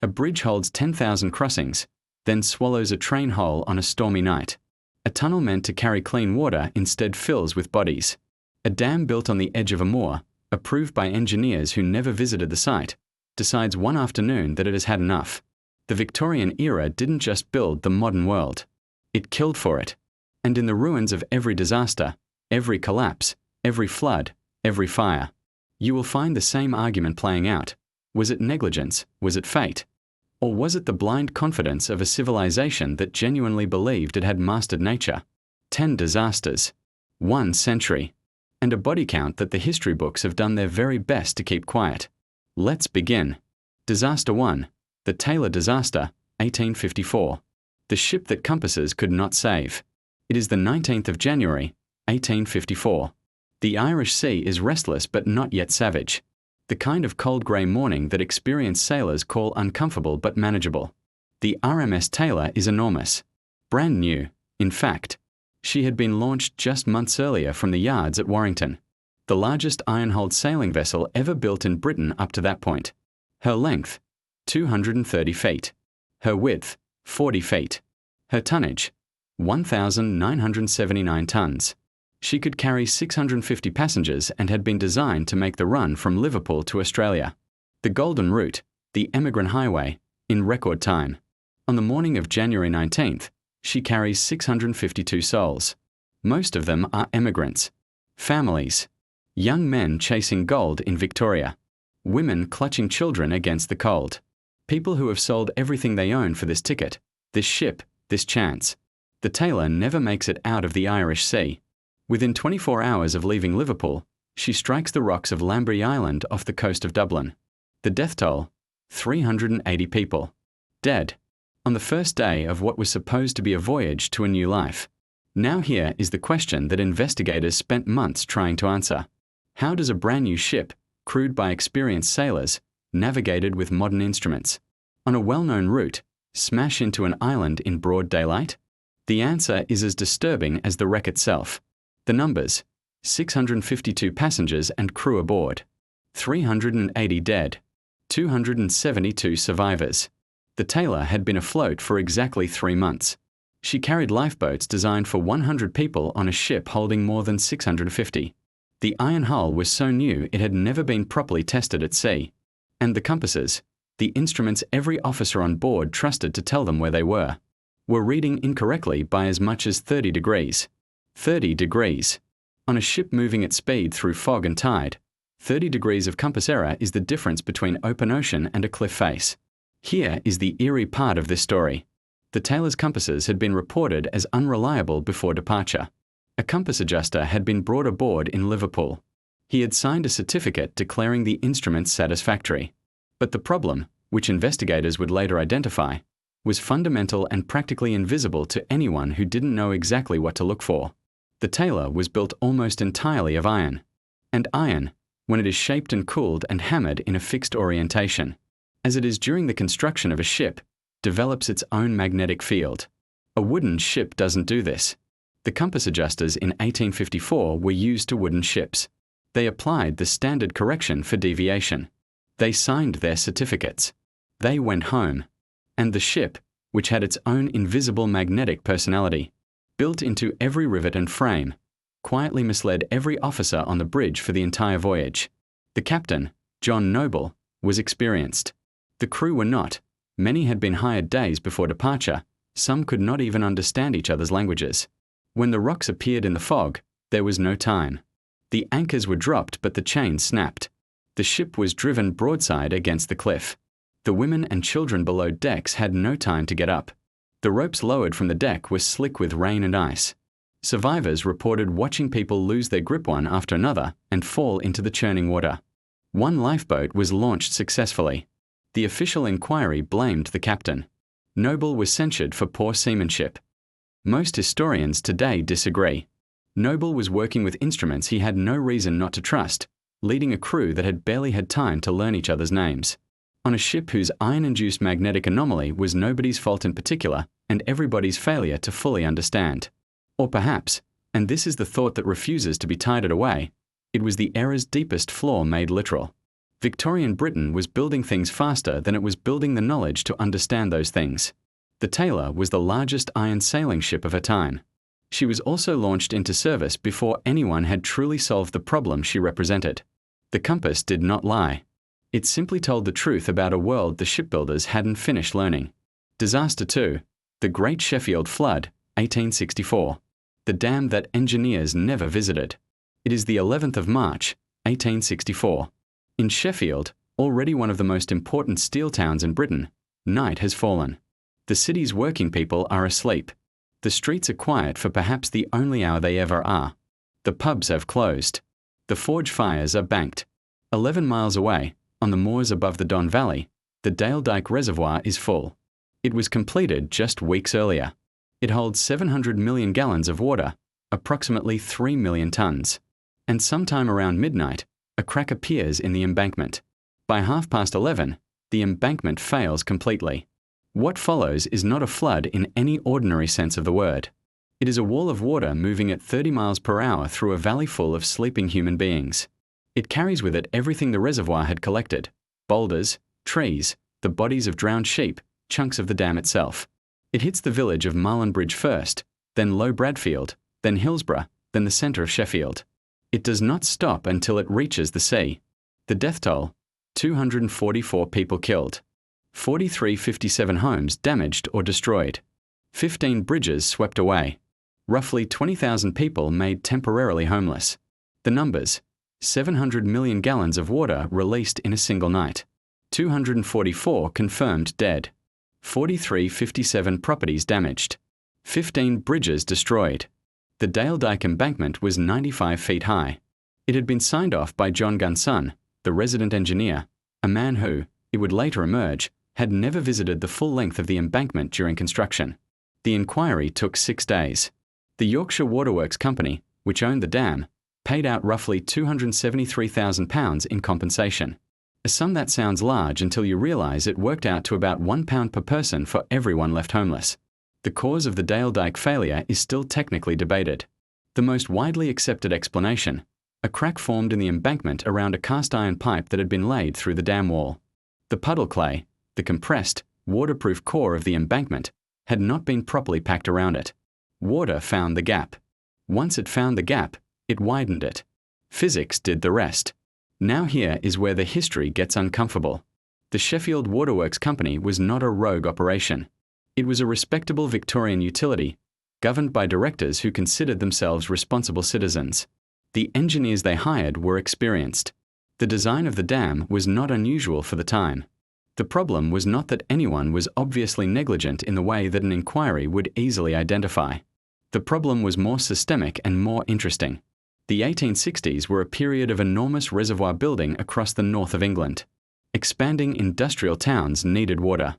A bridge holds 10,000 crossings, then swallows a train whole on a stormy night. A tunnel meant to carry clean water instead fills with bodies. A dam built on the edge of a moor, approved by engineers who never visited the site, decides one afternoon that it has had enough. The Victorian era didn't just build the modern world. It killed for it. And in the ruins of every disaster, every collapse, every flood, every fire, you will find the same argument playing out. Was it negligence? Was it fate? Or was it the blind confidence of a civilization that genuinely believed it had mastered nature? 10 disasters, 1 century, and a body count that the history books have done their very best to keep quiet. Let's begin. Disaster 1, the Tayleur Disaster, 1854. The ship that compasses could not save. It is the 19th of January, 1854. The Irish Sea is restless but not yet savage. The kind of cold grey morning that experienced sailors call uncomfortable but manageable. The RMS Tayleur is enormous. Brand new, in fact. She had been launched just months earlier from the yards at Warrington, the largest iron-hulled sailing vessel ever built in Britain up to that point. Her length, 230 feet. Her width, 40 feet. Her tonnage, 1,979 tons. She could carry 650 passengers and had been designed to make the run from Liverpool to Australia, the Golden Route, the Emigrant Highway, in record time. On the morning of January 19th, she carries 652 souls. Most of them are emigrants, families, young men chasing gold in Victoria, women clutching children against the cold, people who have sold everything they own for this ticket, this ship, this chance. The Tayleur never makes it out of the Irish Sea. Within 24 hours of leaving Liverpool, she strikes the rocks of Lambray Island off the coast of Dublin. The death toll, 380 people. Dead. On the first day of what was supposed to be a voyage to a new life. Now here is the question that investigators spent months trying to answer. How does a brand new ship, crewed by experienced sailors, navigated with modern instruments, on a well-known route, smash into an island in broad daylight? The answer is as disturbing as the wreck itself. The numbers, 652 passengers and crew aboard, 380 dead, 272 survivors. The Tayleur had been afloat for exactly 3 months. She carried lifeboats designed for 100 people on a ship holding more than 650. The iron hull was so new it had never been properly tested at sea. And the compasses, the instruments every officer on board trusted to tell them where they were reading incorrectly by as much as 30 degrees. 30 degrees. On a ship moving at speed through fog and tide, 30 degrees of compass error is the difference between open ocean and a cliff face. Here is the eerie part of this story. The Tayleur's compasses had been reported as unreliable before departure. A compass adjuster had been brought aboard in Liverpool. He had signed a certificate declaring the instruments satisfactory. But the problem, which investigators would later identify, was fundamental and practically invisible to anyone who didn't know exactly what to look for. The Tayleur was built almost entirely of iron. And iron, when it is shaped and cooled and hammered in a fixed orientation, as it is during the construction of a ship, develops its own magnetic field. A wooden ship doesn't do this. The compass adjusters in 1854 were used to wooden ships. They applied the standard correction for deviation. They signed their certificates. They went home. And the ship, which had its own invisible magnetic personality, built into every rivet and frame, quietly misled every officer on the bridge for the entire voyage. The captain, John Noble, was experienced. The crew were not. Many had been hired days before departure. Some could not even understand each other's languages. When the rocks appeared in the fog, there was no time. The anchors were dropped but the chains snapped. The ship was driven broadside against the cliff. The women and children below decks had no time to get up. The ropes lowered from the deck were slick with rain and ice. Survivors reported watching people lose their grip one after another and fall into the churning water. One lifeboat was launched successfully. The official inquiry blamed the captain. Noble was censured for poor seamanship. Most historians today disagree. Noble was working with instruments he had no reason not to trust, leading a crew that had barely had time to learn each other's names. On a ship whose iron-induced magnetic anomaly was nobody's fault in particular and everybody's failure to fully understand. Or perhaps, and this is the thought that refuses to be tided away, it was the error's deepest flaw made literal. Victorian Britain was building things faster than it was building the knowledge to understand those things. The Tayleur was the largest iron sailing ship of her time. She was also launched into service before anyone had truly solved the problem she represented. The compass did not lie. It simply told the truth about a world the shipbuilders hadn't finished learning. Disaster 2. The Great Sheffield Flood, 1864. The dam that engineers never visited. It is the 11th of March, 1864. In Sheffield, already one of the most important steel towns in Britain, night has fallen. The city's working people are asleep. The streets are quiet for perhaps the only hour they ever are. The pubs have closed. The forge fires are banked. 11 miles away, on the moors above the Don Valley, the Dale Dyke Reservoir is full. It was completed just weeks earlier. It holds 700 million gallons of water, approximately 3 million tons. And sometime around midnight, a crack appears in the embankment. By 11:30, the embankment fails completely. What follows is not a flood in any ordinary sense of the word. It is a wall of water moving at 30 miles per hour through a valley full of sleeping human beings. It carries with it everything the reservoir had collected: boulders, trees, the bodies of drowned sheep, chunks of the dam itself. It hits the village of Marlinbridge first, then Low Bradfield, then Hillsborough, then the centre of Sheffield. It does not stop until it reaches the sea. The death toll: 244 people killed. 4,357 homes damaged or destroyed. 15 bridges swept away. Roughly 20,000 people made temporarily homeless. The numbers: 700 million gallons of water released in a single night. 244 confirmed dead. 4,357 properties damaged. 15 bridges destroyed. The Dale Dyke embankment was 95 feet high. It had been signed off by John Gunson, the resident engineer, a man who, it would later emerge, had never visited the full length of the embankment during construction. The inquiry took 6 days. The Yorkshire Waterworks Company, which owned the dam, paid out roughly £273,000 in compensation. A sum that sounds large until you realise it worked out to about £1 per person for everyone left homeless. The cause of the Dale Dyke failure is still technically debated. The most widely accepted explanation: a crack formed in the embankment around a cast iron pipe that had been laid through the dam wall. The puddle clay, the compressed, waterproof core of the embankment, had not been properly packed around it. Water found the gap. Once it found the gap, it widened it. Physics did the rest. Now here is where the history gets uncomfortable. The Sheffield Waterworks Company was not a rogue operation. It was a respectable Victorian utility, governed by directors who considered themselves responsible citizens. The engineers they hired were experienced. The design of the dam was not unusual for the time. The problem was not that anyone was obviously negligent in the way that an inquiry would easily identify. The problem was more systemic and more interesting. The 1860s were a period of enormous reservoir building across the north of England. Expanding industrial towns needed water.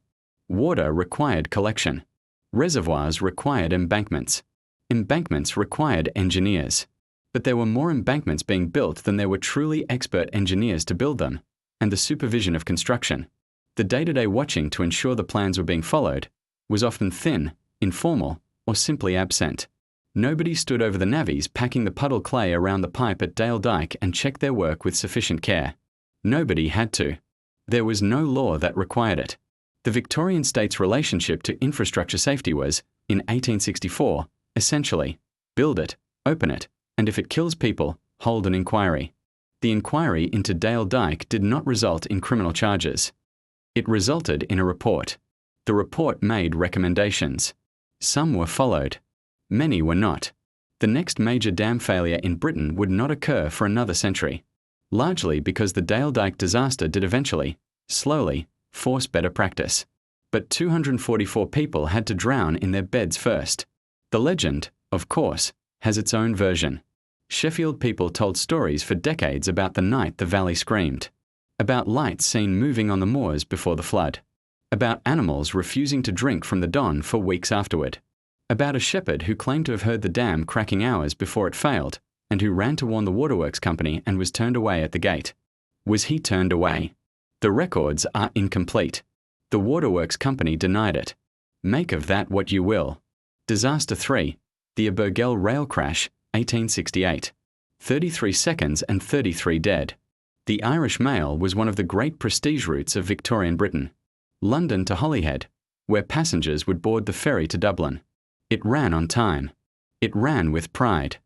Water required collection. Reservoirs required embankments. Embankments required engineers. But there were more embankments being built than there were truly expert engineers to build them, and the supervision of construction, the day-to-day watching to ensure the plans were being followed, was often thin, informal, or simply absent. Nobody stood over the navvies packing the puddle clay around the pipe at Dale Dyke and checked their work with sufficient care. Nobody had to. There was no law that required it. The Victorian state's relationship to infrastructure safety was, in 1864, essentially, build it, open it, and if it kills people, hold an inquiry. The inquiry into Dale Dyke did not result in criminal charges. It resulted in a report. The report made recommendations. Some were followed. Many were not. The next major dam failure in Britain would not occur for another century, largely because the Dale Dyke disaster did eventually, slowly, force better practice. But 244 people had to drown in their beds first. The legend, of course, has its own version. Sheffield people told stories for decades about the night the valley screamed, about lights seen moving on the moors before the flood, about animals refusing to drink from the Don for weeks afterward, about a shepherd who claimed to have heard the dam cracking hours before it failed and who ran to warn the Waterworks Company and was turned away at the gate. Was he turned away? The records are incomplete. The Waterworks Company denied it. Make of that what you will. Disaster 3. The Abergele Rail Crash, 1868. 33 seconds and 33 dead. The Irish Mail was one of the great prestige routes of Victorian Britain. London to Holyhead, where passengers would board the ferry to Dublin. It ran on time. It ran with pride.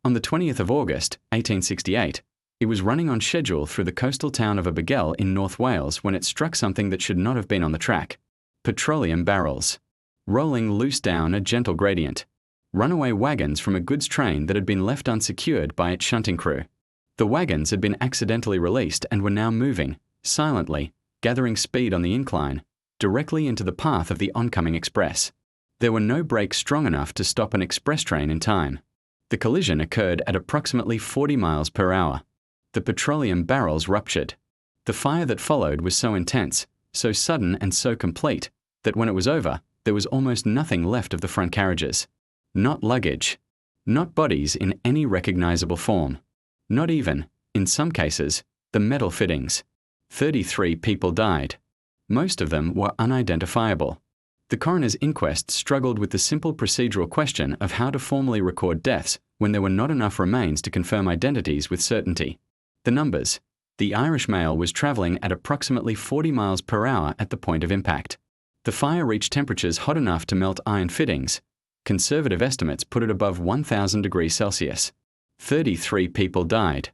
On the 20th of August, 1868, it was running on schedule through the coastal town of Abergele in North Wales when it struck something that should not have been on the track. Petroleum barrels. Rolling loose down a gentle gradient. Runaway wagons from a goods train that had been left unsecured by its shunting crew. The wagons had been accidentally released and were now moving, silently, gathering speed on the incline, directly into the path of the oncoming express. There were no brakes strong enough to stop an express train in time. The collision occurred at approximately 40 miles per hour. The petroleum barrels ruptured. The fire that followed was so intense, so sudden and so complete, that when it was over, there was almost nothing left of the front carriages. Not luggage. Not bodies in any recognizable form. Not even, in some cases, the metal fittings. 33 people died. Most of them were unidentifiable. The coroner's inquest struggled with the simple procedural question of how to formally record deaths when there were not enough remains to confirm identities with certainty. The numbers. The Irish Mail was travelling at approximately 40 miles per hour at the point of impact. The fire reached temperatures hot enough to melt iron fittings. Conservative estimates put it above 1,000 degrees Celsius. 33 people died.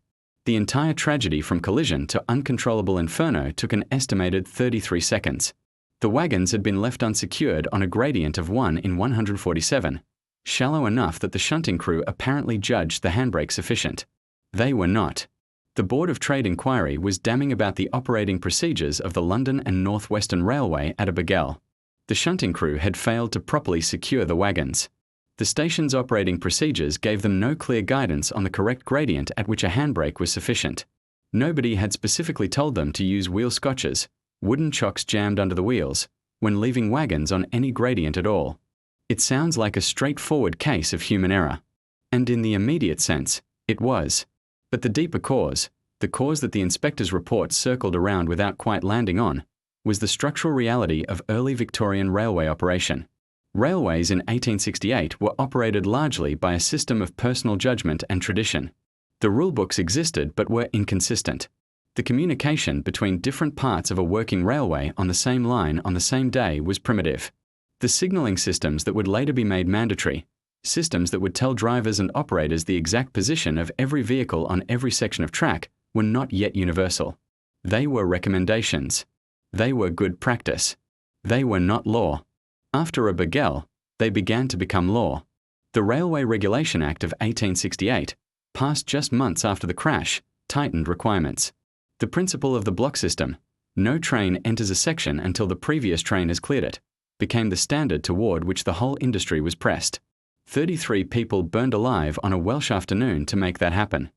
The entire tragedy from collision to uncontrollable inferno took an estimated 33 seconds. The wagons had been left unsecured on a gradient of 1 in 147, shallow enough that the shunting crew apparently judged the handbrake sufficient. They were not. The Board of Trade Inquiry was damning about the operating procedures of the London and North Western Railway at Abergele. The shunting crew had failed to properly secure the wagons. The station's operating procedures gave them no clear guidance on the correct gradient at which a handbrake was sufficient. Nobody had specifically told them to use wheel scotches, wooden chocks jammed under the wheels, when leaving wagons on any gradient at all. It sounds like a straightforward case of human error. And in the immediate sense, it was. But the deeper cause, the cause that the inspector's report circled around without quite landing on, was the structural reality of early Victorian railway operation. Railways in 1868 were operated largely by a system of personal judgment and tradition. The rulebooks existed but were inconsistent. The communication between different parts of a working railway on the same line on the same day was primitive. The signalling systems that would later be made mandatory, systems that would tell drivers and operators the exact position of every vehicle on every section of track, were not yet universal. They were recommendations. They were good practice. They were not law. After Abergele, they began to become law. The Railway Regulation Act of 1868, passed just months after the crash, tightened requirements. The principle of the block system, no train enters a section until the previous train has cleared it, became the standard toward which the whole industry was pressed. 33 people burned alive on a Welsh afternoon to make that happen.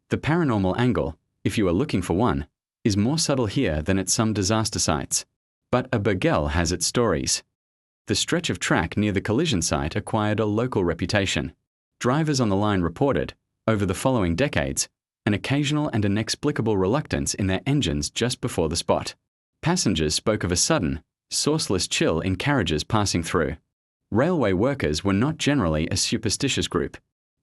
The paranormal angle, if you are looking for one, is more subtle here than at some disaster sites. But Abergele has its stories. The stretch of track near the collision site acquired a local reputation. Drivers on the line reported, over the following decades, an occasional and inexplicable reluctance in their engines just before the spot. Passengers spoke of a sudden, sourceless chill in carriages passing through. Railway workers were not generally a superstitious group.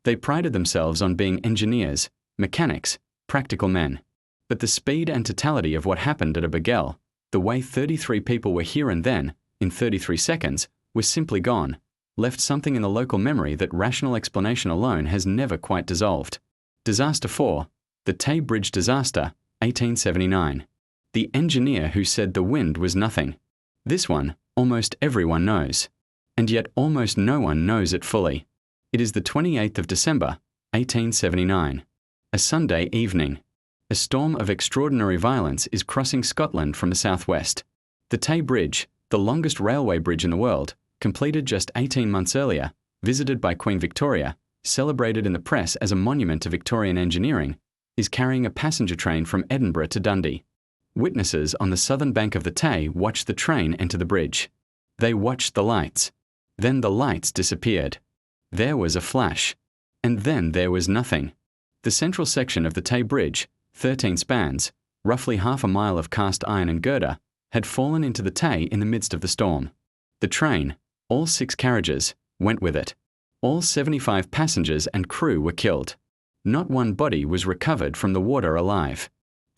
They prided themselves on being engineers, mechanics, practical men. But the speed and totality of what happened at Abergele, the way 33 people were here and then, in 33 seconds, was simply gone, left something in the local memory that rational explanation alone has never quite dissolved. Disaster 4, the Tay Bridge Disaster, 1879. The engineer who said the wind was nothing. This one, almost everyone knows. And yet almost no one knows it fully. It is the 28th of December, 1879. A Sunday evening. A storm of extraordinary violence is crossing Scotland from the southwest. The Tay Bridge, the longest railway bridge in the world, completed just 18 months earlier, visited by Queen Victoria, celebrated in the press as a monument to Victorian engineering, is carrying a passenger train from Edinburgh to Dundee. Witnesses on the southern bank of the Tay watched the train enter the bridge. They watched the lights. Then the lights disappeared. There was a flash. And then there was nothing. The central section of the Tay Bridge, 13 spans, roughly half a mile of cast iron and girder, had fallen into the Tay in the midst of the storm. The train, all 6 carriages, went with it. All 75 passengers and crew were killed. Not one body was recovered from the water alive.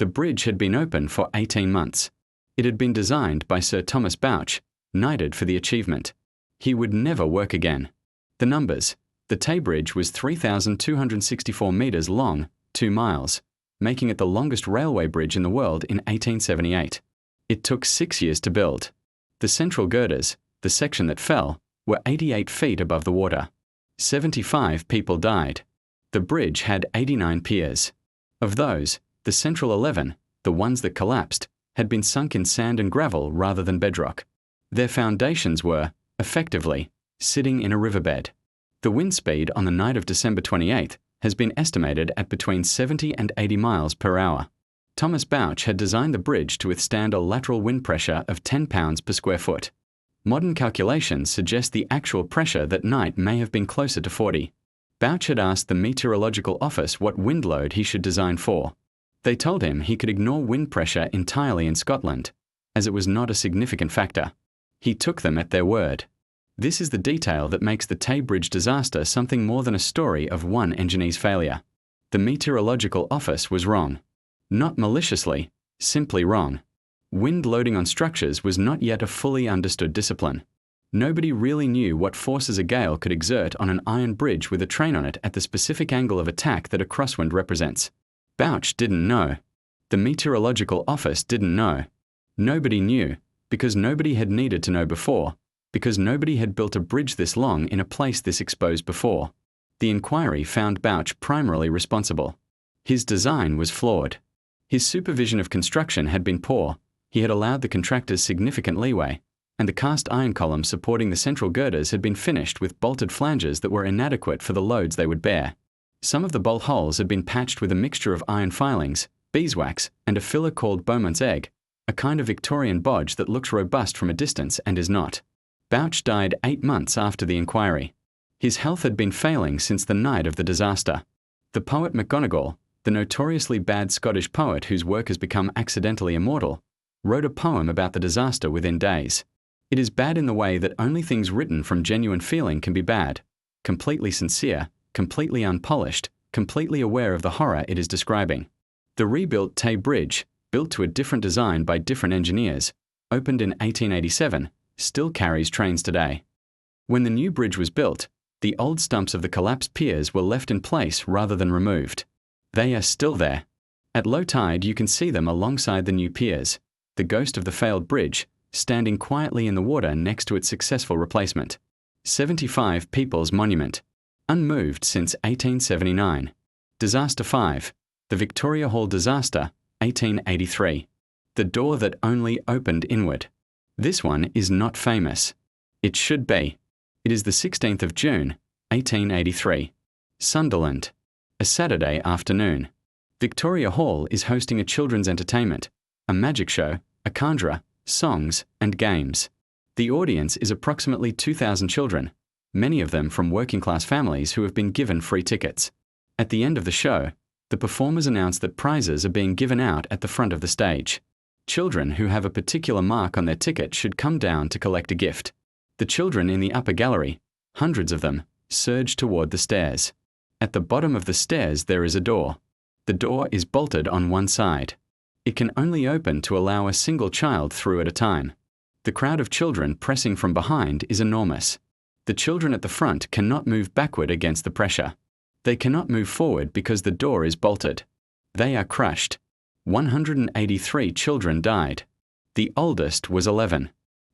The bridge had been open for 18 months. It had been designed by Sir Thomas Bouch, knighted for the achievement. He would never work again. The numbers. The Tay Bridge was 3,264 metres long, 2 miles, making it the longest railway bridge in the world in 1878. It took 6 years to build. The central girders, the section that fell, were 88 feet above the water. 75 people died. The bridge had 89 piers. Of those, the central 11, the ones that collapsed, had been sunk in sand and gravel rather than bedrock. Their foundations were, effectively, sitting in a riverbed. The wind speed on the night of December 28th has been estimated at between 70 and 80 miles per hour. Thomas Bouch had designed the bridge to withstand a lateral wind pressure of 10 pounds per square foot. Modern calculations suggest the actual pressure that night may have been closer to 40. Bouch had asked the Meteorological Office what wind load he should design for. They told him he could ignore wind pressure entirely in Scotland, as it was not a significant factor. He took them at their word. This is the detail that makes the Tay Bridge disaster something more than a story of one engineer's failure. The Meteorological Office was wrong. Not maliciously, simply wrong. Wind loading on structures was not yet a fully understood discipline. Nobody really knew what forces a gale could exert on an iron bridge with a train on it at the specific angle of attack that a crosswind represents. Bouch didn't know. The Meteorological Office didn't know. Nobody knew, because nobody had needed to know before, because nobody had built a bridge this long in a place this exposed before. The inquiry found Bouch primarily responsible. His design was flawed. His supervision of construction had been poor. He had allowed the contractors significant leeway, and the cast iron columns supporting the central girders had been finished with bolted flanges that were inadequate for the loads they would bear. Some of the bolt holes had been patched with a mixture of iron filings, beeswax, and a filler called Beaumont's egg, a kind of Victorian bodge that looks robust from a distance and is not. Bouch died 8 months after the inquiry. His health had been failing since the night of the disaster. The poet MacGonagall, the notoriously bad Scottish poet whose work has become accidentally immortal, wrote a poem about the disaster within days. It is bad in the way that only things written from genuine feeling can be bad, completely sincere, completely unpolished, completely aware of the horror it is describing. The rebuilt Tay Bridge, built to a different design by different engineers, opened in 1887, still carries trains today. When the new bridge was built, the old stumps of the collapsed piers were left in place rather than removed. They are still there. At low tide you can see them alongside the new piers, the ghost of the failed bridge, standing quietly in the water next to its successful replacement. 75 People's Monument, unmoved since 1879. Disaster 5, the Victoria Hall Disaster, 1883. The door that only opened inward. This one is not famous. It should be. It is the 16th of June, 1883. Sunderland. A Saturday afternoon. Victoria Hall is hosting a children's entertainment, a magic show, a conjurer, songs, and games. The audience is approximately 2,000 children, many of them from working-class families who have been given free tickets. At the end of the show, the performers announce that prizes are being given out at the front of the stage. Children who have a particular mark on their ticket should come down to collect a gift. The children in the upper gallery, hundreds of them, surge toward the stairs. At the bottom of the stairs there is a door. The door is bolted on one side. It can only open to allow a single child through at a time. The crowd of children pressing from behind is enormous. The children at the front cannot move backward against the pressure. They cannot move forward because the door is bolted. They are crushed. 183 children died. The oldest was 11.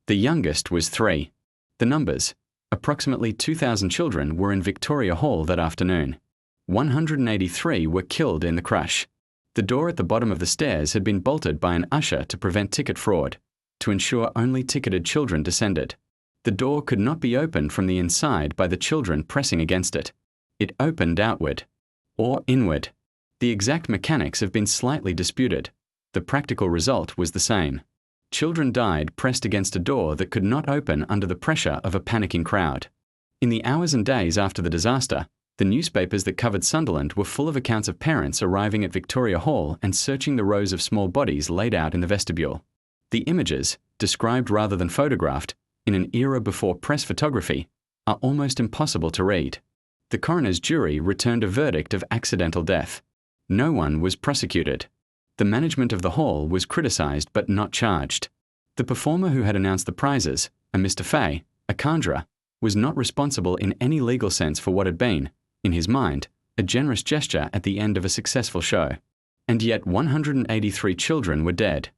The youngest was 3. The numbers, approximately 2,000 children, were in Victoria Hall that afternoon. 183 were killed in the crush. The door at the bottom of the stairs had been bolted by an usher to prevent ticket fraud, to ensure only ticketed children descended. The door could not be opened from the inside by the children pressing against it. It opened outward, or inward. The exact mechanics have been slightly disputed. The practical result was the same. Children died pressed against a door that could not open under the pressure of a panicking crowd. In the hours and days after the disaster, the newspapers that covered Sunderland were full of accounts of parents arriving at Victoria Hall and searching the rows of small bodies laid out in the vestibule. The images, described rather than photographed, in an era before press photography, are almost impossible to read. The coroner's jury returned a verdict of accidental death. No one was prosecuted. The management of the hall was criticised but not charged. The performer who had announced the prizes, a Mr. Fay, a conjurer, was not responsible in any legal sense for what had been, in his mind, a generous gesture at the end of a successful show. And yet 183 children were dead.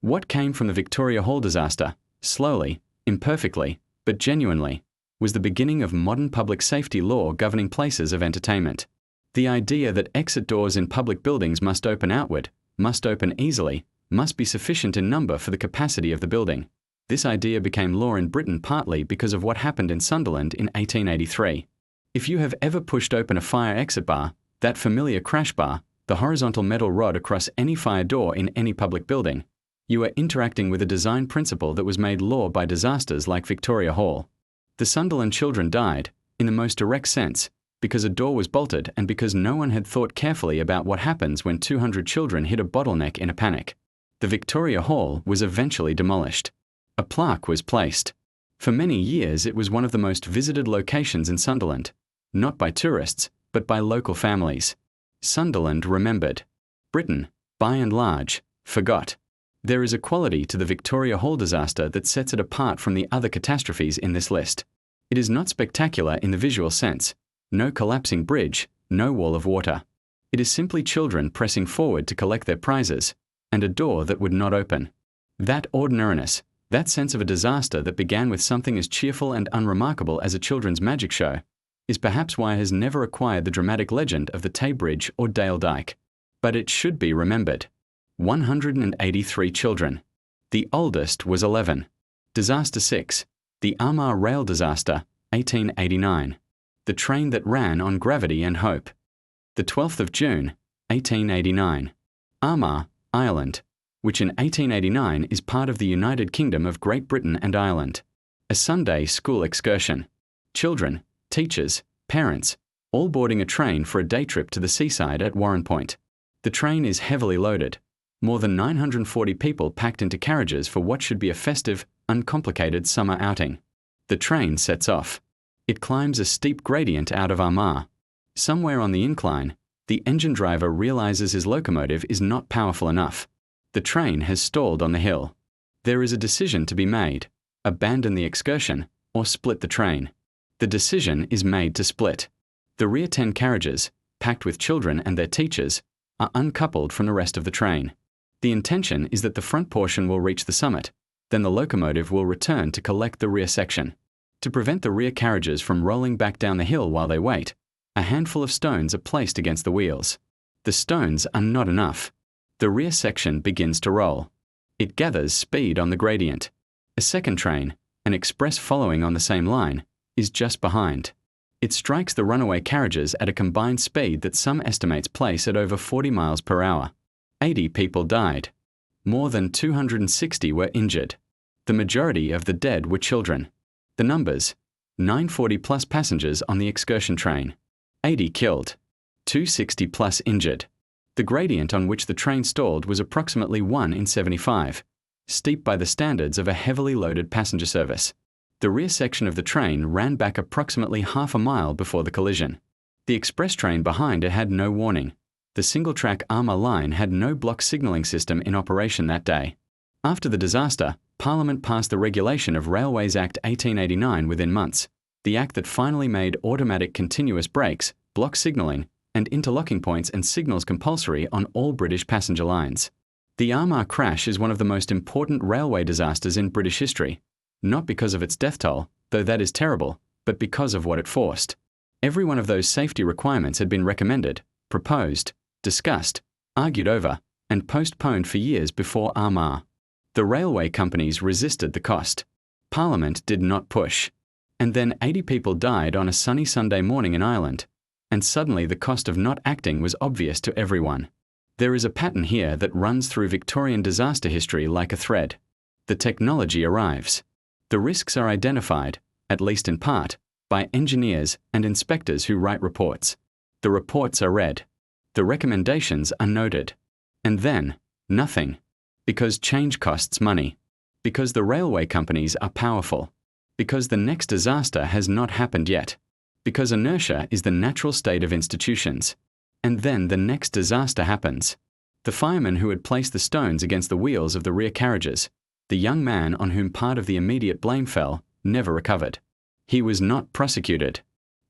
What came from the Victoria Hall disaster, slowly, imperfectly, but genuinely, was the beginning of modern public safety law governing places of entertainment. The idea that exit doors in public buildings must open outward, must open easily, must be sufficient in number for the capacity of the building. This idea became law in Britain partly because of what happened in Sunderland in 1883. If you have ever pushed open a fire exit bar, that familiar crash bar, the horizontal metal rod across any fire door in any public building, you are interacting with a design principle that was made law by disasters like Victoria Hall. The Sunderland children died, in the most direct sense, because a door was bolted and because no one had thought carefully about what happens when 200 children hit a bottleneck in a panic. The Victoria Hall was eventually demolished. A plaque was placed. For many years it was one of the most visited locations in Sunderland, not by tourists, but by local families. Sunderland remembered. Britain, by and large, forgot. There is a quality to the Victoria Hall disaster that sets it apart from the other catastrophes in this list. It is not spectacular in the visual sense. No collapsing bridge, no wall of water. It is simply children pressing forward to collect their prizes, and a door that would not open. That ordinariness, that sense of a disaster that began with something as cheerful and unremarkable as a children's magic show, is perhaps why it has never acquired the dramatic legend of the Tay Bridge or Dale Dyke. But it should be remembered. 183 children. The oldest was 11. Disaster 6. The Armagh Rail Disaster, 1889. The train that ran on gravity and hope. The 12th of June, 1889. Armagh, Ireland, which in 1889 is part of the United Kingdom of Great Britain and Ireland. A Sunday school excursion. Children, teachers, parents, all boarding a train for a day trip to the seaside at Warrenpoint. The train is heavily loaded. More than 940 people packed into carriages for what should be a festive, uncomplicated summer outing. The train sets off. It climbs a steep gradient out of Armagh. Somewhere on the incline, the engine driver realizes his locomotive is not powerful enough. The train has stalled on the hill. There is a decision to be made: abandon the excursion or split the train. The decision is made to split. The rear 10 carriages, packed with children and their teachers, are uncoupled from the rest of the train. The intention is that the front portion will reach the summit, then the locomotive will return to collect the rear section. To prevent the rear carriages from rolling back down the hill while they wait, a handful of stones are placed against the wheels. The stones are not enough. The rear section begins to roll. It gathers speed on the gradient. A second train, an express following on the same line, is just behind. It strikes the runaway carriages at a combined speed that some estimates place at over 40 miles per hour. 80 people died. More than 260 were injured. The majority of the dead were children. The numbers: 940 plus passengers on the excursion train, 80 killed, 260 plus injured. The gradient on which the train stalled was approximately 1 in 75, steep by the standards of a heavily loaded passenger service. The rear section of the train ran back approximately half a mile before the collision. The express train behind it had no warning. The single-track Armagh line had no block signalling system in operation that day. After the disaster, Parliament passed the Regulation of Railways Act 1889 within months, the act that finally made automatic continuous brakes, block signalling, and interlocking points and signals compulsory on all British passenger lines. The Armagh crash is one of the most important railway disasters in British history, not because of its death toll, though that is terrible, but because of what it forced. Every one of those safety requirements had been recommended, proposed, discussed, argued over, and postponed for years before Armagh. The railway companies resisted the cost. Parliament did not push. And then 80 people died on a sunny Sunday morning in Ireland, and suddenly the cost of not acting was obvious to everyone. There is a pattern here that runs through Victorian disaster history like a thread. The technology arrives. The risks are identified, at least in part, by engineers and inspectors who write reports. The reports are read. The recommendations are noted. And then, nothing. Because change costs money. Because the railway companies are powerful. Because the next disaster has not happened yet. Because inertia is the natural state of institutions. And then the next disaster happens. The fireman who had placed the stones against the wheels of the rear carriages, the young man on whom part of the immediate blame fell, never recovered. He was not prosecuted.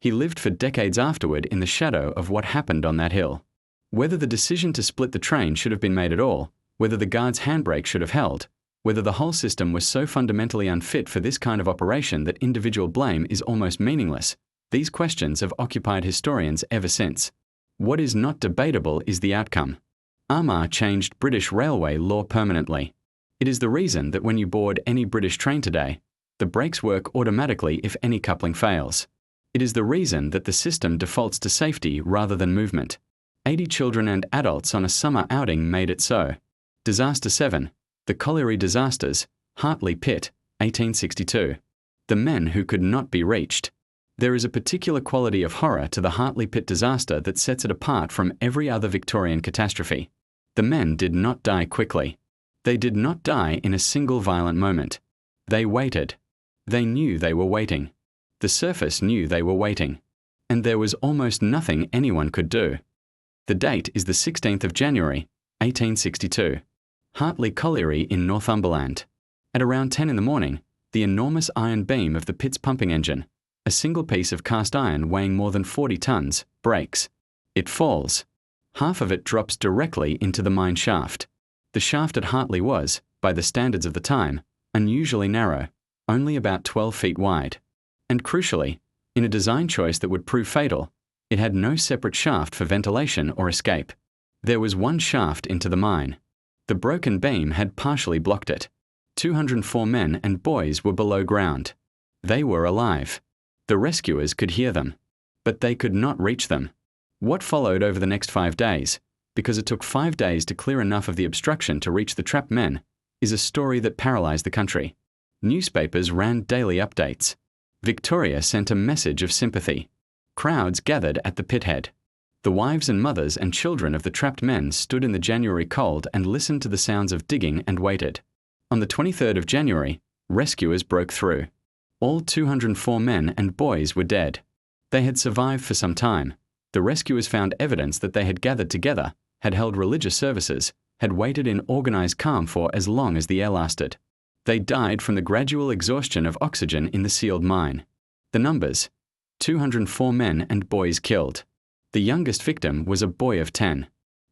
He lived for decades afterward in the shadow of what happened on that hill. Whether the decision to split the train should have been made at all, whether the guard's handbrake should have held, whether the whole system was so fundamentally unfit for this kind of operation that individual blame is almost meaningless, these questions have occupied historians ever since. What is not debatable is the outcome. Armagh changed British railway law permanently. It is the reason that when you board any British train today, the brakes work automatically if any coupling fails. It is the reason that the system defaults to safety rather than movement. 80 children and adults on a summer outing made it so. Disaster 7. The Colliery Disasters, Hartley Pit, 1862. The men who could not be reached. There is a particular quality of horror to the Hartley Pit disaster that sets it apart from every other Victorian catastrophe. The men did not die quickly. They did not die in a single violent moment. They waited. They knew they were waiting. The surface knew they were waiting. And there was almost nothing anyone could do. The date is the 16th of January, 1862. Hartley Colliery in Northumberland. At around 10 in the morning, the enormous iron beam of the pit's pumping engine, a single piece of cast iron weighing more than 40 tons, breaks. It falls. Half of it drops directly into the mine shaft. The shaft at Hartley was, by the standards of the time, unusually narrow, only about 12 feet wide. And crucially, in a design choice that would prove fatal, it had no separate shaft for ventilation or escape. There was one shaft into the mine. The broken beam had partially blocked it. 204 men and boys were below ground. They were alive. The rescuers could hear them, but they could not reach them. What followed over the next 5 days, because it took 5 days to clear enough of the obstruction to reach the trapped men, is a story that paralyzed the country. Newspapers ran daily updates. Victoria sent a message of sympathy. Crowds gathered at the pithead. The wives and mothers and children of the trapped men stood in the January cold and listened to the sounds of digging and waited. On the 23rd of January, rescuers broke through. All 204 men and boys were dead. They had survived for some time. The rescuers found evidence that they had gathered together, had held religious services, had waited in organized calm for as long as the air lasted. They died from the gradual exhaustion of oxygen in the sealed mine. The numbers: 204 men and boys killed. The youngest victim was a boy of 10.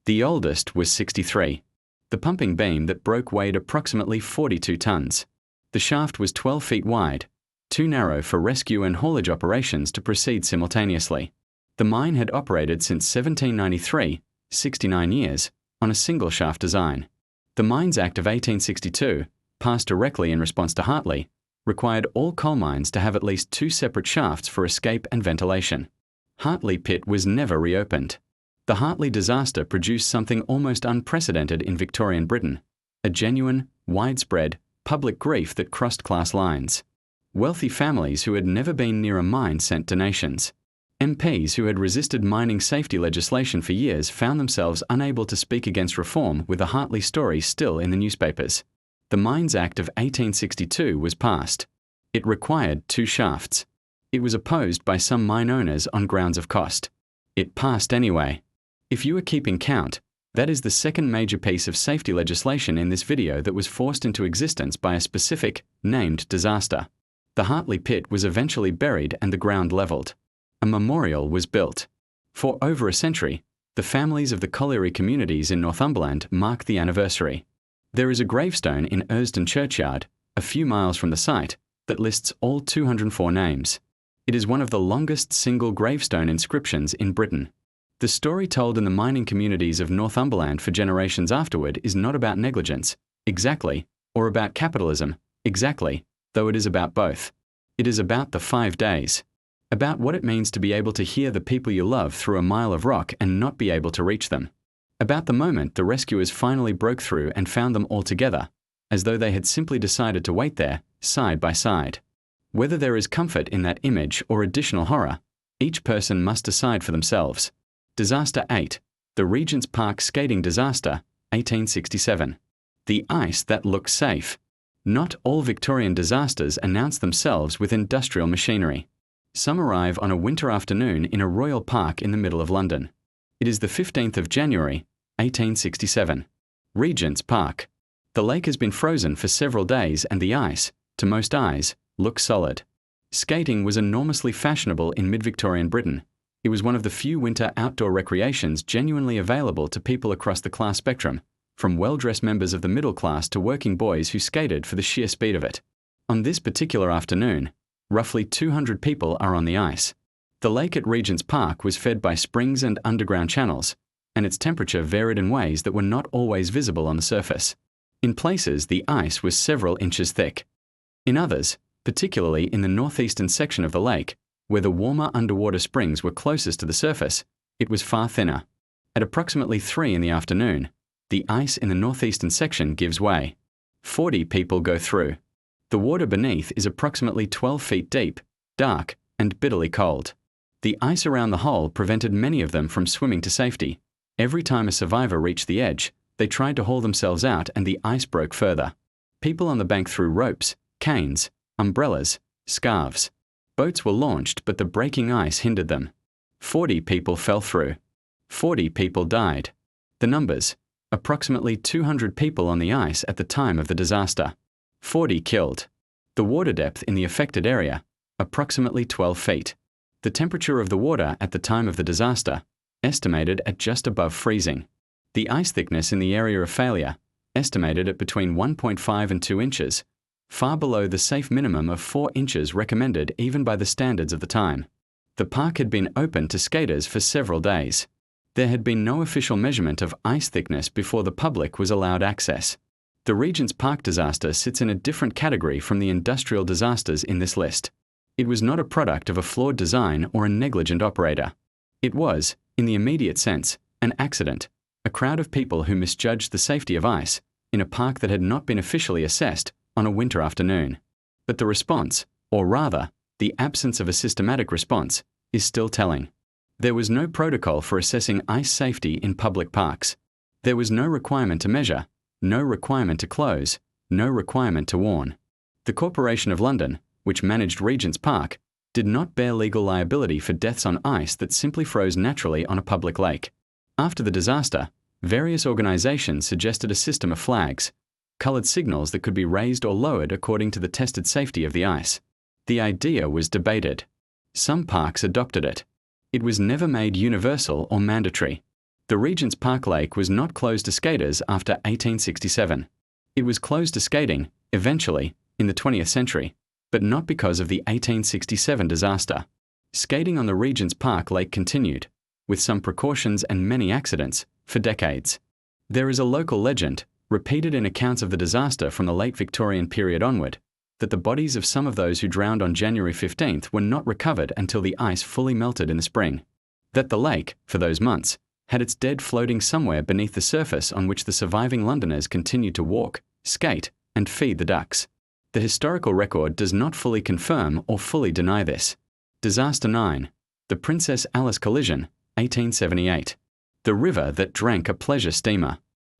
The oldest was 63. The pumping beam that broke weighed approximately 42 tons. The shaft was 12 feet wide, too narrow for rescue and haulage operations to proceed simultaneously. The mine had operated since 1793, 69 years, on a single shaft design. The Mines Act of 1862, passed directly in response to Hartley, required all coal mines to have at least 2 separate shafts for escape and ventilation. Hartley Pit was never reopened. The Hartley disaster produced something almost unprecedented in Victorian Britain, a genuine, widespread, public grief that crossed class lines. Wealthy families who had never been near a mine sent donations. MPs who had resisted mining safety legislation for years found themselves unable to speak against reform with the Hartley story still in the newspapers. The Mines Act of 1862 was passed. It required 2 shafts. It was opposed by some mine owners on grounds of cost. It passed anyway. If you are keeping count, that is the second major piece of safety legislation in this video that was forced into existence by a specific, named disaster. The Hartley Pit was eventually buried and the ground levelled. A memorial was built. For over a century, the families of the colliery communities in Northumberland mark the anniversary. There is a gravestone in Ursden Churchyard, a few miles from the site, that lists all 204 names. It is one of the longest single gravestone inscriptions in Britain. The story told in the mining communities of Northumberland for generations afterward is not about negligence, exactly, or about capitalism, exactly, though it is about both. It is about the 5 days. About what it means to be able to hear the people you love through a mile of rock and not be able to reach them. About the moment the rescuers finally broke through and found them all together, as though they had simply decided to wait there, side by side. Whether there is comfort in that image or additional horror, each person must decide for themselves. Disaster 8. The Regent's Park Skating Disaster, 1867. The ice that looks safe. Not all Victorian disasters announce themselves with industrial machinery. Some arrive on a winter afternoon in a royal park in the middle of London. It is the 15th of January, 1867. Regent's Park. The lake has been frozen for several days and the ice, to most eyes, looks solid. Skating was enormously fashionable in mid-Victorian Britain. It was one of the few winter outdoor recreations genuinely available to people across the class spectrum, from well-dressed members of the middle class to working boys who skated for the sheer speed of it. On this particular afternoon, roughly 200 people are on the ice. The lake at Regent's Park was fed by springs and underground channels, and its temperature varied in ways that were not always visible on the surface. In places, the ice was several inches thick. In others, particularly in the northeastern section of the lake, where the warmer underwater springs were closest to the surface, it was far thinner. At approximately 3 in the afternoon, the ice in the northeastern section gives way. 40 people go through. The water beneath is approximately 12 feet deep, dark, and bitterly cold. The ice around the hole prevented many of them from swimming to safety. Every time a survivor reached the edge, they tried to haul themselves out and the ice broke further. People on the bank threw ropes, canes, umbrellas, scarves. Boats were launched, but the breaking ice hindered them. 40 people fell through. 40 people died. The numbers: approximately 200 people on the ice at the time of the disaster. 40 killed. The water depth in the affected area: approximately 12 feet. The temperature of the water at the time of the disaster: estimated at just above freezing. The ice thickness in the area of failure: estimated at between 1.5 and 2 inches, far below the safe minimum of 4 inches recommended even by the standards of the time. The park had been open to skaters for several days. There had been no official measurement of ice thickness before the public was allowed access. The Regent's Park disaster sits in a different category from the industrial disasters in this list. It was not a product of a flawed design or a negligent operator. It was, in the immediate sense, an accident, a crowd of people who misjudged the safety of ice in a park that had not been officially assessed on a winter afternoon. But the response, or rather, the absence of a systematic response, is still telling. There was no protocol for assessing ice safety in public parks. There was no requirement to measure, no requirement to close, no requirement to warn. The Corporation of London, which managed Regent's Park, did not bear legal liability for deaths on ice that simply froze naturally on a public lake. After the disaster, various organisations suggested a system of flags, coloured signals that could be raised or lowered according to the tested safety of the ice. The idea was debated. Some parks adopted it. It was never made universal or mandatory. The Regent's Park Lake was not closed to skaters after 1867. It was closed to skating, eventually, in the 20th century, but not because of the 1867 disaster. Skating on the Regent's Park Lake continued, with some precautions and many accidents, for decades. There is a local legend, repeated in accounts of the disaster from the late Victorian period onward, that the bodies of some of those who drowned on January 15th were not recovered until the ice fully melted in the spring. That the lake, for those months, had its dead floating somewhere beneath the surface on which the surviving Londoners continued to walk, skate, and feed the ducks. The historical record does not fully confirm or fully deny this. Disaster 9. The Princess Alice Collision, 1878. The river that drank a pleasure steamer.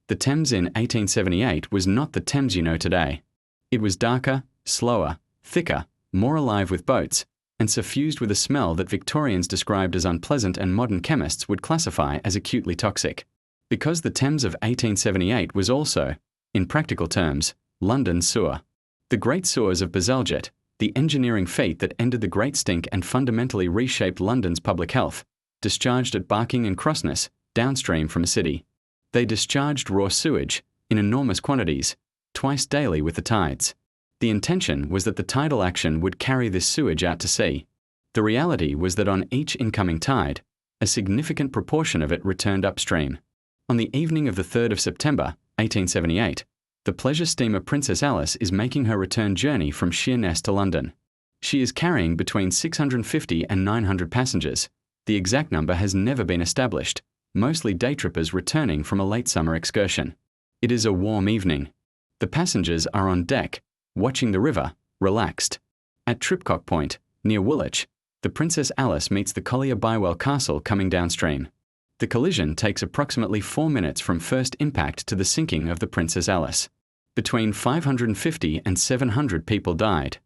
The Thames in 1878 was not the Thames you know today. It was darker, slower, thicker, more alive with boats, and suffused with a smell that Victorians described as unpleasant and modern chemists would classify as acutely toxic. Because the Thames of 1878 was also, in practical terms, London's sewer. The Great Sewers of Abergele, the engineering feat that ended the Great Stink and fundamentally reshaped London's public health, discharged at Barking and Crossness, downstream from a city. They discharged raw sewage, in enormous quantities, twice daily with the tides. The intention was that the tidal action would carry this sewage out to sea. The reality was that on each incoming tide, a significant proportion of it returned upstream. On the evening of the 3rd of September, 1878, the pleasure steamer Princess Alice is making her return journey from Sheerness to London. She is carrying between 650 and 900 passengers. The exact number has never been established, mostly day trippers returning from a late summer excursion. It is a warm evening. The passengers are on deck, watching the river, relaxed. At Tripcock Point, near Woolwich, the Princess Alice meets the Collier Bywell Castle coming downstream. The collision takes approximately 4 minutes from first impact to the sinking of the Princess Alice. Between 550 and 700 people died.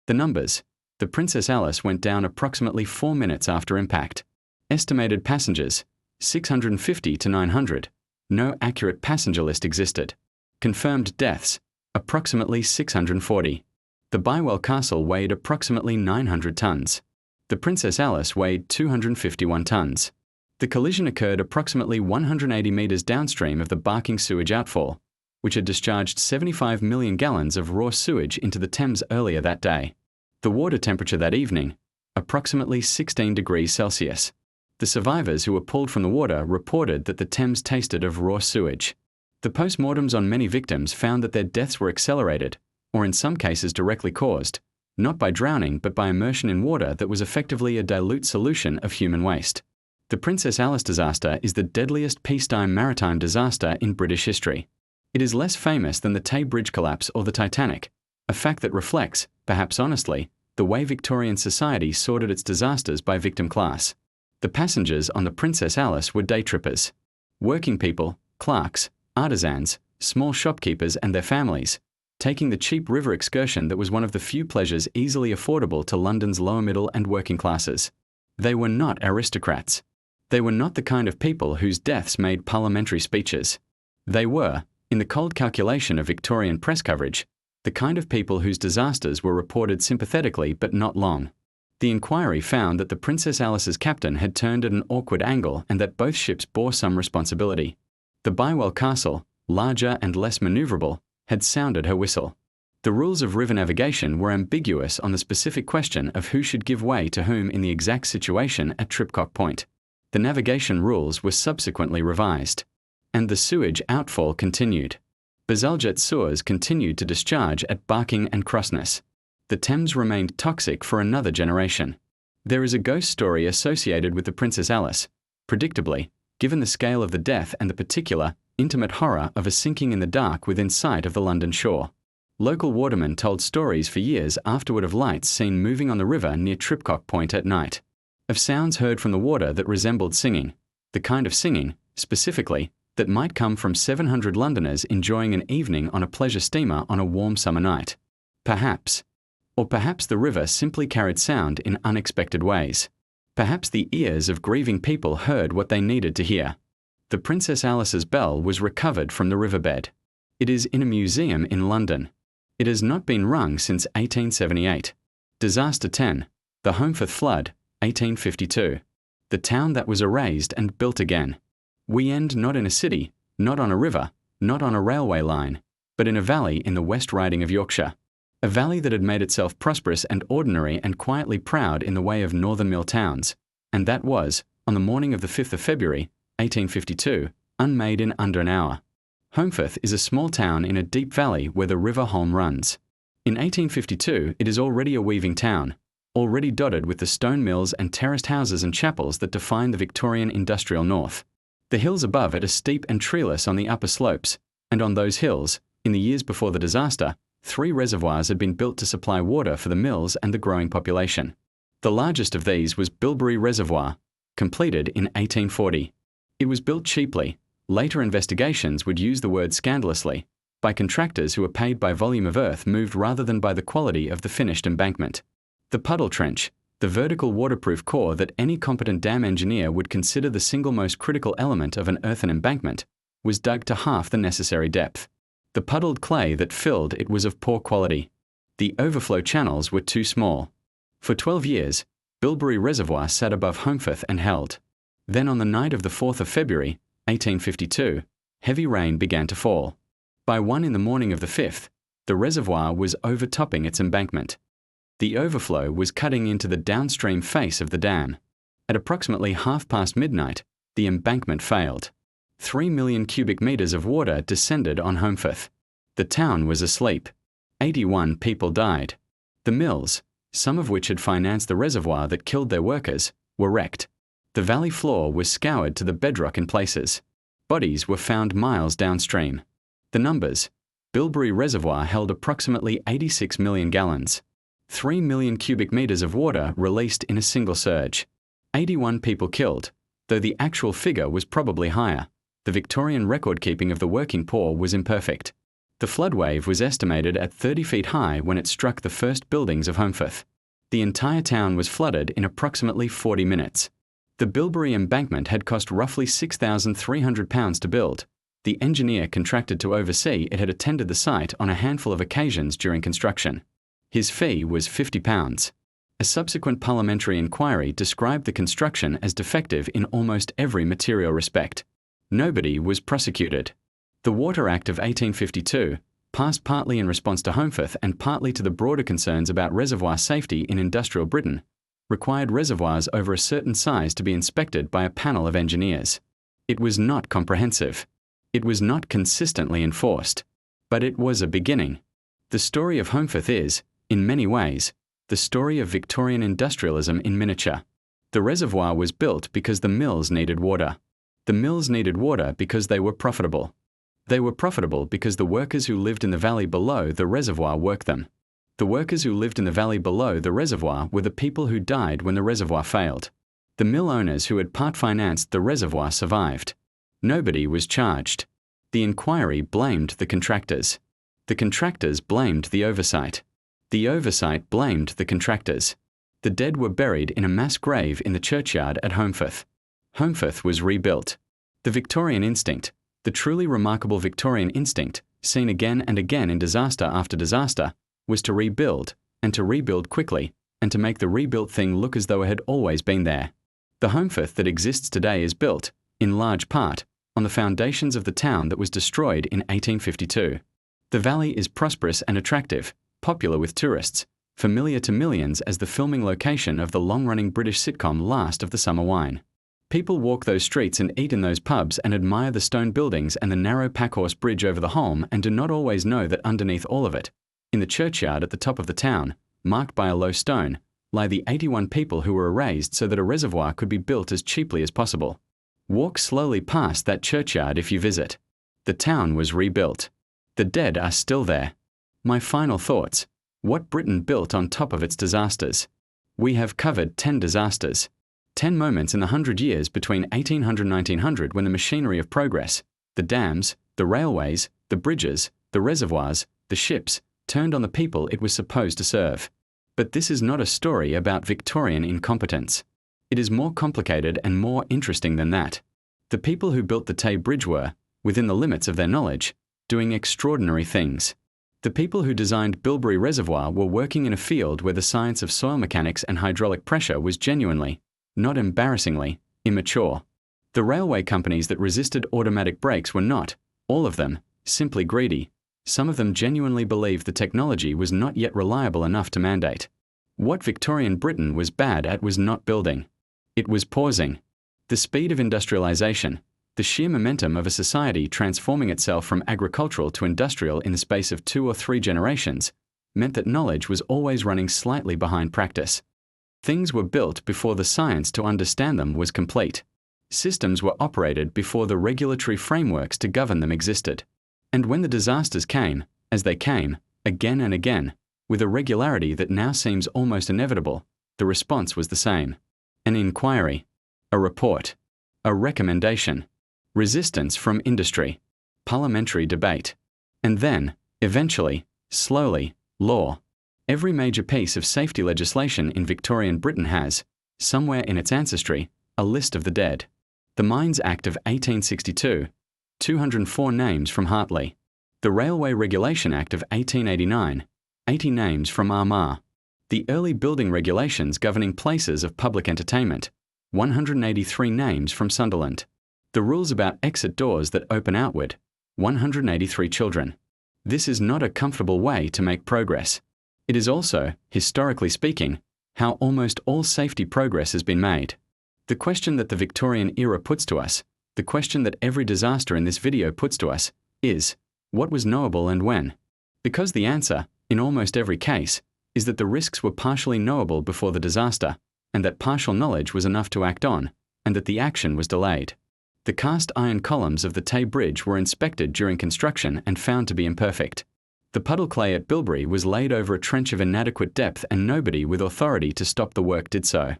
The numbers: the Princess Alice went down approximately 4 minutes after impact. Estimated passengers: 650 to 900. No accurate passenger list existed. Confirmed deaths, approximately 640. The Bywell Castle weighed approximately 900 tons. The Princess Alice weighed 251 tons. The collision occurred approximately 180 metres downstream of the Barking sewage outfall, which had discharged 75 million gallons of raw sewage into the Thames earlier that day. The water temperature that evening, approximately 16 degrees Celsius. The survivors who were pulled from the water reported that the Thames tasted of raw sewage. The postmortems on many victims found that their deaths were accelerated, or in some cases directly caused, not by drowning but by immersion in water that was effectively a dilute solution of human waste. The Princess Alice disaster is the deadliest peacetime maritime disaster in British history. It is less famous than the Tay Bridge collapse or the Titanic, a fact that reflects, perhaps honestly, the way Victorian society sorted its disasters by victim class. The passengers on the Princess Alice were day trippers. Working people, clerks, artisans, small shopkeepers and their families, taking the cheap river excursion that was one of the few pleasures easily affordable to London's lower middle and working classes. They were not aristocrats. They were not the kind of people whose deaths made parliamentary speeches. They were, in the cold calculation of Victorian press coverage, the kind of people whose disasters were reported sympathetically but not long. The inquiry found that the Princess Alice's captain had turned at an awkward angle and that both ships bore some responsibility. The Bywell Castle, larger and less manoeuvrable, had sounded her whistle. The rules of river navigation were ambiguous on the specific question of who should give way to whom in the exact situation at Tripcock Point. The navigation rules were subsequently revised. And the sewage outfall continued. Bazalgette sewers continued to discharge at Barking and Crossness. The Thames remained toxic for another generation. There is a ghost story associated with the Princess Alice, predictably, given the scale of the death and the particular, intimate horror of a sinking in the dark within sight of the London shore. Local watermen told stories for years afterward of lights seen moving on the river near Tripcock Point at night, of sounds heard from the water that resembled singing, the kind of singing, specifically, that might come from 700 Londoners enjoying an evening on a pleasure steamer on a warm summer night. Perhaps. Or perhaps the river simply carried sound in unexpected ways. Perhaps the ears of grieving people heard what they needed to hear. The Princess Alice's bell was recovered from the riverbed. It is in a museum in London. It has not been rung since 1878. Disaster 10. The Holmfirth Flood, 1852. The town that was erased and built again. We end not in a city, not on a river, not on a railway line, but in a valley in the West Riding of Yorkshire. A valley that had made itself prosperous and ordinary and quietly proud in the way of northern mill towns, and that was, on the morning of the 5th of February, 1852, unmade in under an hour. Holmfirth is a small town in a deep valley where the River Holme runs. In 1852, it is already a weaving town, already dotted with the stone mills and terraced houses and chapels that define the Victorian industrial north. The hills above it are steep and treeless on the upper slopes, and on those hills, in the years before the disaster, 3 reservoirs had been built to supply water for the mills and the growing population. The largest of these was Bilberry Reservoir, completed in 1840. It was built cheaply. Later investigations would use the word scandalously, by contractors who were paid by volume of earth moved rather than by the quality of the finished embankment. The puddle trench, the vertical waterproof core that any competent dam engineer would consider the single most critical element of an earthen embankment, was dug to half the necessary depth. The puddled clay that filled it was of poor quality. The overflow channels were too small. For 12 years, Bilberry Reservoir sat above Holmfirth and held. Then on the night of the 4th of February, 1852, heavy rain began to fall. By 1 in the morning of the 5th, the reservoir was overtopping its embankment. The overflow was cutting into the downstream face of the dam. At approximately past midnight, the embankment failed. 3 million cubic metres of water descended on Holmfirth. The town was asleep. 81 people died. The mills, some of which had financed the reservoir that killed their workers, were wrecked. The valley floor was scoured to the bedrock in places. Bodies were found miles downstream. The numbers: Bilberry Reservoir held approximately 86 million gallons. 3 million cubic metres of water released in a single surge. 81 people killed, though the actual figure was probably higher. The Victorian record-keeping of the working poor was imperfect. The flood wave was estimated at 30 feet high when it struck the first buildings of Holmfirth. The entire town was flooded in approximately 40 minutes. The Bilberry embankment had cost roughly £6,300 to build, The engineer contracted to oversee it had attended the site on a handful of occasions during construction. His fee was £50. A subsequent parliamentary inquiry described the construction as defective in almost every material respect. Nobody was prosecuted. The Water Act of 1852, passed partly in response to Holmfirth and partly to the broader concerns about reservoir safety in industrial Britain, required reservoirs over a certain size to be inspected by a panel of engineers. It was not comprehensive. It was not consistently enforced. But it was a beginning. The story of Holmfirth is, in many ways, the story of Victorian industrialism in miniature. The reservoir was built because the mills needed water. The mills needed water because they were profitable. They were profitable because the workers who lived in the valley below the reservoir worked them. The workers who lived in the valley below the reservoir were the people who died when the reservoir failed. The mill owners who had part-financed the reservoir survived. Nobody was charged. The inquiry blamed the contractors. The contractors blamed the oversight. The oversight blamed the contractors. The dead were buried in a mass grave in the churchyard at Holmfirth. Holmfirth was rebuilt. The Victorian instinct, the truly remarkable Victorian instinct, seen again and again in disaster after disaster, was to rebuild, and to rebuild quickly, and to make the rebuilt thing look as though it had always been there. The Holmfirth that exists today is built, in large part, on the foundations of the town that was destroyed in 1852. The valley is prosperous and attractive, popular with tourists, familiar to millions as the filming location of the long-running British sitcom Last of the Summer Wine. People walk those streets and eat in those pubs and admire the stone buildings and the narrow packhorse bridge over the Holm and do not always know that underneath all of it, in the churchyard at the top of the town, marked by a low stone, lie the 81 people who were erased so that a reservoir could be built as cheaply as possible. Walk slowly past that churchyard if you visit. The town was rebuilt. The dead are still there. My final thoughts. What Britain built on top of its disasters. We have covered 10 disasters. 10 moments in the 100 years between 1800 and 1900 when the machinery of progress, the dams, the railways, the bridges, the reservoirs, the ships, turned on the people it was supposed to serve. But this is not a story about Victorian incompetence. It is more complicated and more interesting than that. The people who built the Tay Bridge were, within the limits of their knowledge, doing extraordinary things. The people who designed Bilberry Reservoir were working in a field where the science of soil mechanics and hydraulic pressure was genuinely, not embarrassingly, immature. The railway companies that resisted automatic brakes were not, all of them, simply greedy. Some of them genuinely believed the technology was not yet reliable enough to mandate. What Victorian Britain was bad at was not building. It was pausing. The speed of industrialization, the sheer momentum of a society transforming itself from agricultural to industrial in the space of 2 or 3 generations, meant that knowledge was always running slightly behind practice. Things were built before the science to understand them was complete. Systems were operated before the regulatory frameworks to govern them existed. And when the disasters came, as they came, again and again, with a regularity that now seems almost inevitable, the response was the same. An inquiry, a report, a recommendation, resistance from industry, parliamentary debate, and then, eventually, slowly, law. Every major piece of safety legislation in Victorian Britain has, somewhere in its ancestry, a list of the dead. The Mines Act of 1862, 204 names from Hartley. The Railway Regulation Act of 1889, 80 names from Armagh. The Early Building Regulations governing places of public entertainment, 183 names from Sunderland. The rules about exit doors that open outward, 183 children. This is not a comfortable way to make progress. It is also, historically speaking, how almost all safety progress has been made. The question that the Victorian era puts to us, the question that every disaster in this video puts to us, is, what was knowable and when? Because the answer, in almost every case, is that the risks were partially knowable before the disaster, and that partial knowledge was enough to act on, and that the action was delayed. The cast iron columns of the Tay Bridge were inspected during construction and found to be imperfect. The puddle clay at Bilberry was laid over a trench of inadequate depth and nobody with authority to stop the work did so.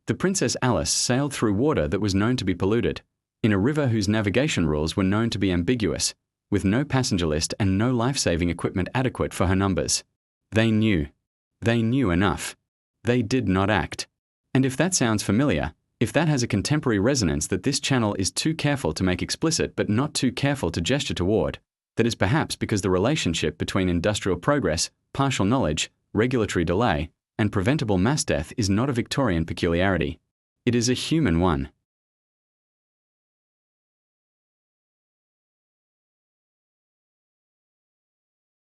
The Princess Alice sailed through water that was known to be polluted, in a river whose navigation rules were known to be ambiguous, with no passenger list and no life-saving equipment adequate for her numbers. They knew. They knew enough. They did not act. And if that sounds familiar, If that has a contemporary resonance that this channel is too careful to make explicit but not too careful to gesture toward, that is perhaps because the relationship between industrial progress, partial knowledge, regulatory delay, and preventable mass death is not a Victorian peculiarity. It is a human one.